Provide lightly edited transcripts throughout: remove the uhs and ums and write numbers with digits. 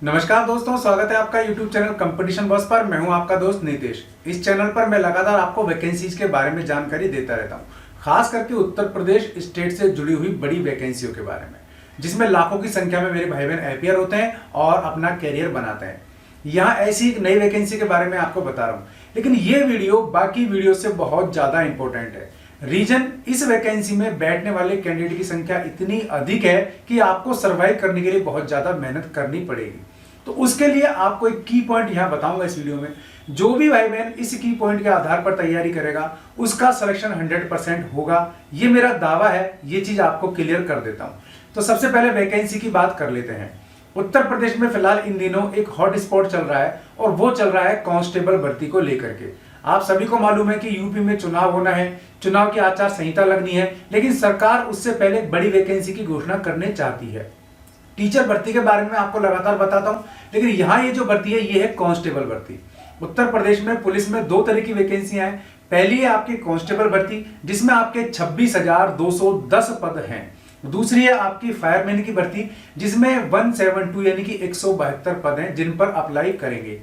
नमस्कार दोस्तों, स्वागत है आपका YouTube चैनल कंपटीशन बॉस पर। मैं हूं आपका दोस्त नीतीश। इस चैनल पर मैं लगातार आपको वैकेंसीज के बारे में जानकारी देता रहता हूं, खास करके उत्तर प्रदेश स्टेट से जुड़ी हुई बड़ी वैकेंसियों के बारे में, जिसमें लाखों की संख्या में मेरे भाई बहन अपियर होते हैं और अपना कैरियर बनाते हैं। यहाँ ऐसी एक नई वैकेंसी के बारे में आपको बता रहा हूँ, लेकिन ये वीडियो बाकी वीडियो से बहुत ज्यादा इंपॉर्टेंट है। रीजन, इस वैकेंसी में बैठने वाले कैंडिडेट की संख्या इतनी अधिक है कि आपको सर्वाइव करने के लिए बहुत ज्यादा मेहनत करनी पड़ेगी। तो उसके लिए आपको एक की पॉइंट यहां बताऊंगा इस वीडियो में। जो भी भाई बहन इस की पॉइंट के आधार पर तैयारी करेगा उसका सिलेक्शन 100% होगा, ये मेरा दावा है। ये चीज आपको क्लियर कर देता हूं। तो सबसे पहले वैकेंसी की बात कर लेते हैं। उत्तर प्रदेश में फिलहाल इन दिनों एक हॉट स्पॉट चल रहा है और वो चल रहा है कांस्टेबल भर्ती को लेकर के। आप सभी को मालूम है कि यूपी में चुनाव होना है, चुनाव की आचार संहिता लगनी है, लेकिन सरकार उससे पहले बड़ी वैकेंसी की घोषणा करने चाहती है। टीचर भर्ती के बारे में आपको लगातार बताता हूं, लेकिन यहां ये जो भर्ती है ये है कांस्टेबल भर्ती। उत्तर प्रदेश में पुलिस में दो तरह की वैकेंसियां हैं। पहली है आपकी कांस्टेबल भर्ती, जिसमें आपके 26,210 पद हैं। दूसरी है आपकी फायरमैन की भर्ती, जिसमें 172 यानी कि 172 पद हैं, जिन पर अप्लाई करेंगे।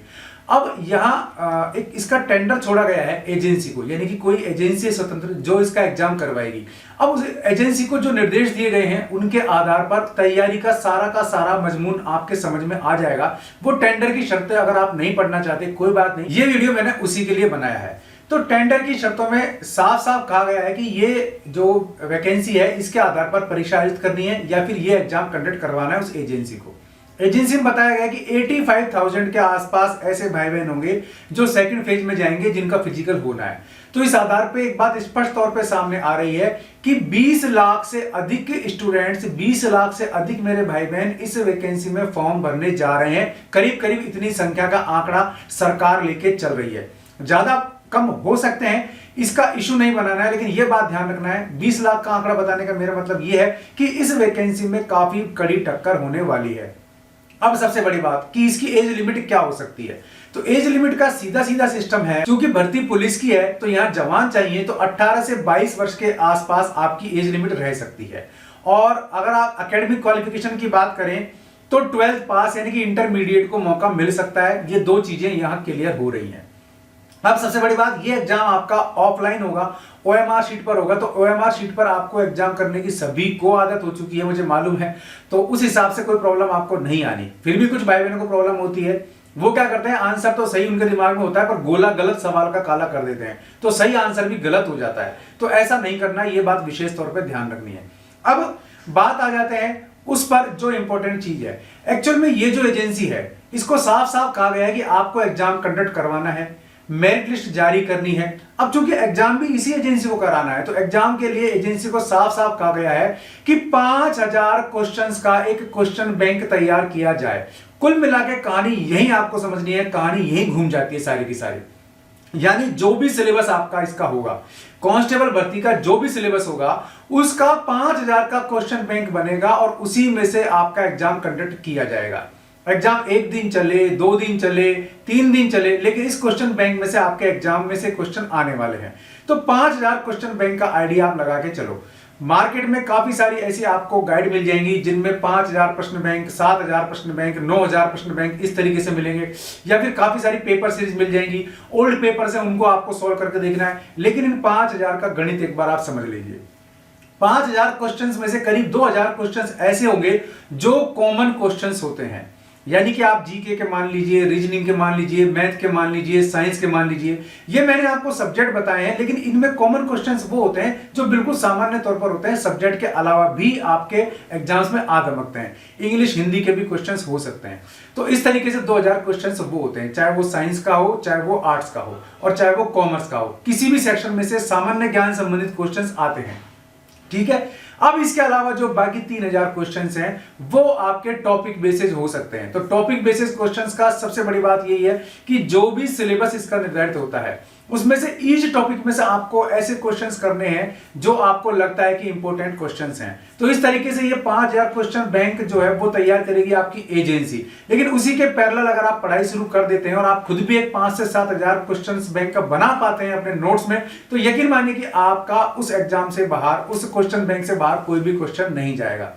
अब यहाँ एक इसका टेंडर छोड़ा गया है एजेंसी को, यानी कि कोई एजेंसी स्वतंत्र जो इसका एग्जाम करवाएगी। अब उस एजेंसी को जो निर्देश दिए गए हैं उनके आधार पर तैयारी का सारा मजमून आपके समझ में आ जाएगा। वो टेंडर की शर्तें अगर आप नहीं पढ़ना चाहते कोई बात नहीं, ये वीडियो मैंने उसी के लिए बनाया है। तो टेंडर की शर्तों में साफ साफ कहा गया है कि ये जो वैकेंसी है इसके आधार पर परीक्षा आयोजित करनी है या फिर ये एग्जाम कंडक्ट करवाना है उस एजेंसी को। एजेंसी में बताया गया कि 85,000 के आसपास ऐसे भाई बहन होंगे जो सेकंड फेज में जाएंगे, जिनका फिजिकल होना है। तो इस आधार पे एक बात स्पष्ट तौर पे सामने आ रही है कि 20 लाख से अधिक स्टूडेंट्स, 20 लाख से अधिक मेरे भाई बहन इस वैकेंसी में फॉर्म भरने जा रहे हैं। करीब करीब इतनी संख्या का आंकड़ा सरकार लेके चल रही है। ज्यादा कम हो सकते हैं, इसका इशू नहीं बनाना है, लेकिन यह बात ध्यान रखना है। 20 लाख का आंकड़ा बताने का मेरा मतलब यह है कि इस वैकेंसी में काफी कड़ी टक्कर होने वाली है। अब सबसे बड़ी बात कि इसकी एज लिमिट क्या हो सकती है। तो एज लिमिट का सीधा सिस्टम है, क्योंकि भर्ती पुलिस की है तो यहां जवान चाहिए, तो 18 से 22 वर्ष के आसपास आपकी एज लिमिट रह सकती है। और अगर आप एकेडमिक क्वालिफिकेशन की बात करें तो 12th पास यानी कि इंटरमीडिएट को मौका मिल सकता है। ये दो चीजें यहां क्लियर हो रही हैं। अब सबसे बड़ी बात, ये एग्जाम आपका ऑफलाइन होगा, ओएमआर शीट पर होगा। तो ओएमआर शीट पर आपको एग्जाम करने की सभी को आदत हो चुकी है, मुझे मालूम है। तो उस हिसाब से कोई प्रॉब्लम आपको नहीं आनी। फिर भी कुछ भाई बहनों को प्रॉब्लम होती है। वो क्या करते हैं, आंसर तो सही उनके दिमाग में होता है पर गोला गलत सवाल का काला कर देते हैं, तो सही आंसर भी गलत हो जाता है। तो ऐसा नहीं करना, ये बात विशेष तौर पर ध्यान रखनी है। अब बात आ जाते हैं उस पर जो इंपॉर्टेंट चीज है। एक्चुअल में ये जो एजेंसी है इसको साफ साफ कहा गया है कि आपको एग्जाम कंडक्ट करवाना है, मेरिट लिस्ट जारी करनी है। अब चूंकि एग्जाम भी इसी एजेंसी को कराना है, तो एग्जाम के लिए एजेंसी को साफ साफ कहा गया है कि 5000 क्वेश्चंस का एक क्वेश्चन बैंक तैयार किया जाए। कुल मिला के कहानी यही आपको समझनी है, कहानी यही घूम जाती है सारी की सारी। यानी जो भी सिलेबस आपका इसका होगा, कांस्टेबल भर्ती का जो भी सिलेबस होगा, उसका 5000 का क्वेश्चन बैंक बनेगा और उसी में से आपका एग्जाम कंडक्ट किया जाएगा। एग्जाम एक दिन चले, 2 दिन चले, 3 दिन चले, लेकिन इस क्वेश्चन बैंक में से आपके एग्जाम में से क्वेश्चन आने वाले हैं। तो 5000 क्वेश्चन बैंक का आइडिया आप लगा के चलो। मार्केट में काफी सारी ऐसी आपको गाइड मिल जाएंगी जिनमें 5000 प्रश्न बैंक, 7000 प्रश्न बैंक, 9000 प्रश्न बैंक इस तरीके से मिलेंगे, या फिर काफी सारी पेपर सीरीज मिल जाएंगी। ओल्ड पेपर से उनको आपको सोल्व करके देखना है। लेकिन इन 5000 का गणित एक बार आप समझ लीजिए। 5000 क्वेश्चंस में से करीब 2000 क्वेश्चंस ऐसे होंगे जो कॉमन क्वेश्चंस होते हैं, यानी कि आप जीके के मान लीजिए, रीजनिंग के मान लीजिए, मैथ के मान लीजिए, साइंस के मान लीजिए। ये मैंने आपको सब्जेक्ट बताए हैं, लेकिन इनमें कॉमन क्वेश्चंस वो होते हैं जो बिल्कुल सामान्य तौर पर होते हैं। सब्जेक्ट के अलावा भी आपके एग्जाम्स में आ धमकते हैं। इंग्लिश, हिंदी के भी क्वेश्चंस हो सकते हैं। तो इस तरीके से 2000 क्वेश्चंस वो होते हैं, चाहे वो साइंस का हो, चाहे वो आर्ट्स का हो, और चाहे वो कॉमर्स का हो। किसी भी सेक्शन में से सामान्य ज्ञान संबंधित क्वेश्चंस आते हैं। ठीक है। अब इसके अलावा जो बाकी 3000 क्वेश्चंस हैं वो आपके टॉपिक बेसिस हो सकते हैं। तो टॉपिक बेसिस क्वेश्चंस का सबसे बड़ी बात यही है कि जो भी सिलेबस इसका निर्धारित होता है उसमें से ईच टॉपिक में से आपको ऐसे क्वेश्चंस करने हैं जो आपको लगता है कि इंपॉर्टेंट क्वेश्चंस हैं। तो इस तरीके से ये 5000 क्वेश्चन बैंक जो है वो तैयार करेगी आपकी एजेंसी। लेकिन उसी के पैरेलल अगर आप पढ़ाई शुरू कर देते हैं और आप खुद भी एक 5 से 7000 क्वेश्चंस बैंक का बना पाते हैं अपने नोट्स में, तो यकीन मानिए कि आपका उस एग्जाम से बाहर, उस क्वेश्चन बैंक से बाहर कोई भी क्वेश्चन नहीं जाएगा।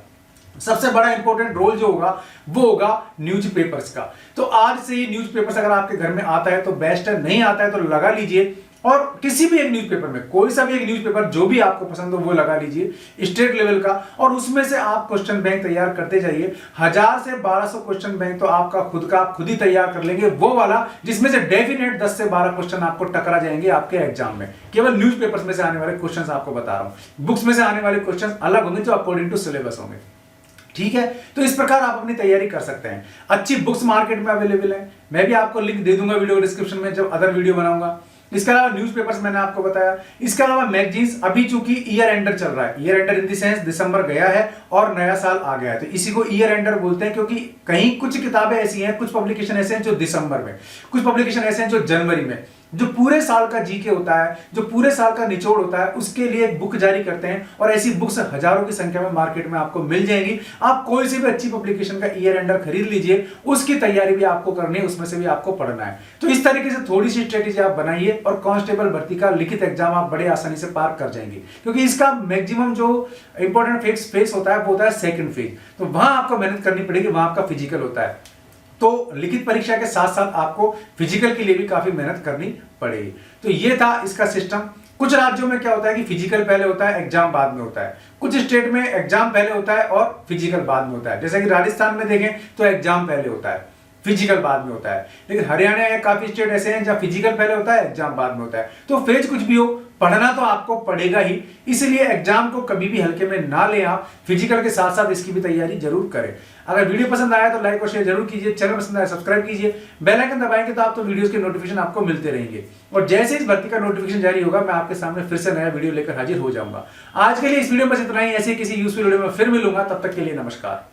सबसे बड़ा इंपॉर्टेंट रोल जो होगा वो होगा न्यूज़पेपर्स का। तो आज से ही न्यूज़पेपर्स अगर आपके घर में आता है तो बेस्ट है, नहीं आता है तो लगा लीजिए। और किसी भी एक न्यूज़पेपर में, कोई सा भी एक न्यूज़पेपर जो भी आपको पसंद हो वो लगा लीजिए स्टेट लेवल का, और उसमें से आप क्वेश्चन बैंक तैयार करते जाइए। 1000 से 1200 क्वेश्चन बैंक तो आपका खुद का आप खुद ही तैयार कर लेंगे, वो वाला जिसमें से डेफिनेट 10 से 12 क्वेश्चन आपको टकरा जाएंगे आपके एग्जाम में। केवल न्यूज़पेपर्स में से आने वाले क्वेश्चन आपको बता रहा हूं, बुक्स में से आने वाले क्वेश्चन अलग होंगे जो अकॉर्डिंग टू सिलेबस होंगे। ठीक है, तो इस प्रकार आप अपनी तैयारी कर सकते हैं। अच्छी बुक्स मार्केट में अवेलेबल है, मैं भी आपको लिंक दे दूंगा वीडियो डिस्क्रिप्शन में जब अदर वीडियो बनाऊंगा। इसके अलावा न्यूज़पेपर्स मैंने आपको बताया, इसके अलावा मैगजीन्स। अभी चूंकि ईयर एंडर चल रहा है, year ender in the sense दिसंबर गया है और नया साल आ गया है, तो इसी को ईयर एंडर बोलते हैं। क्योंकि कहीं कुछ किताबें ऐसी हैं, कुछ पब्लिकेशन ऐसे हैं जो दिसंबर में, कुछ पब्लिकेशन ऐसे हैं जो जनवरी में, जो पूरे साल का जीके होता है, जो पूरे साल का निचोड़ होता है, उसके लिए एक बुक जारी करते हैं। और ऐसी बुक्स हजारों की संख्या में मार्केट में आपको मिल जाएंगी। आप कोई सी भी अच्छी पब्लिकेशन का ईयर एंडर खरीद लीजिए, उसकी तैयारी भी आपको करनी है, उसमें से भी आपको पढ़ना है। तो इस तरीके से थोड़ी सी स्ट्रेटेजी आप बनाइए और कांस्टेबल भर्ती का लिखित एग्जाम आप बड़े आसानी से पार कर जाएंगे। क्योंकि इसका मैक्सिमम जो इंपॉर्टेंट फेज होता है वो होता है सेकंड फेज, तो वहां आपको मेहनत करनी पड़ेगी, वहां आपका फिजिकल होता है। तो लिखित परीक्षा के साथ साथ आपको फिजिकल के लिए भी काफी मेहनत करनी पड़ेगी। तो ये था इसका सिस्टम। कुछ राज्यों में क्या होता है कि फिजिकल पहले होता है, एग्जाम बाद में होता है। कुछ स्टेट में एग्जाम पहले होता है और फिजिकल बाद में होता है। जैसे कि राजस्थान में देखें तो एग्जाम पहले होता है, फिजिकल बाद में होता है। लेकिन हरियाणा या काफी स्टेट ऐसे हैं जहां फिजिकल पहले होता है, एग्जाम बाद में होता है। तो फेज कुछ भी हो, पढ़ना तो आपको पड़ेगा ही, इसलिए एग्जाम को कभी भी हल्के में ना लें। आप फिजिकल के साथ साथ इसकी भी तैयारी जरूर करें। अगर वीडियो पसंद आया तो लाइक और शेयर जरूर कीजिए, चैनल पसंद आया सब्सक्राइब कीजिए, बेल आइकन दबाएंगे तो आप तो वीडियोस के नोटिफिकेशन आपको मिलते रहेंगे। और जैसे इस भर्ती का नोटिफिकेशन जारी होगा मैं आपके सामने फिर से नया वीडियो लेकर हाजिर हो जाऊंगा। आज के लिए इस वीडियो में बस इतना ही। ऐसे किसी यूजफुल वीडियो में फिर मिलूंगा, तब तक के लिए नमस्कार।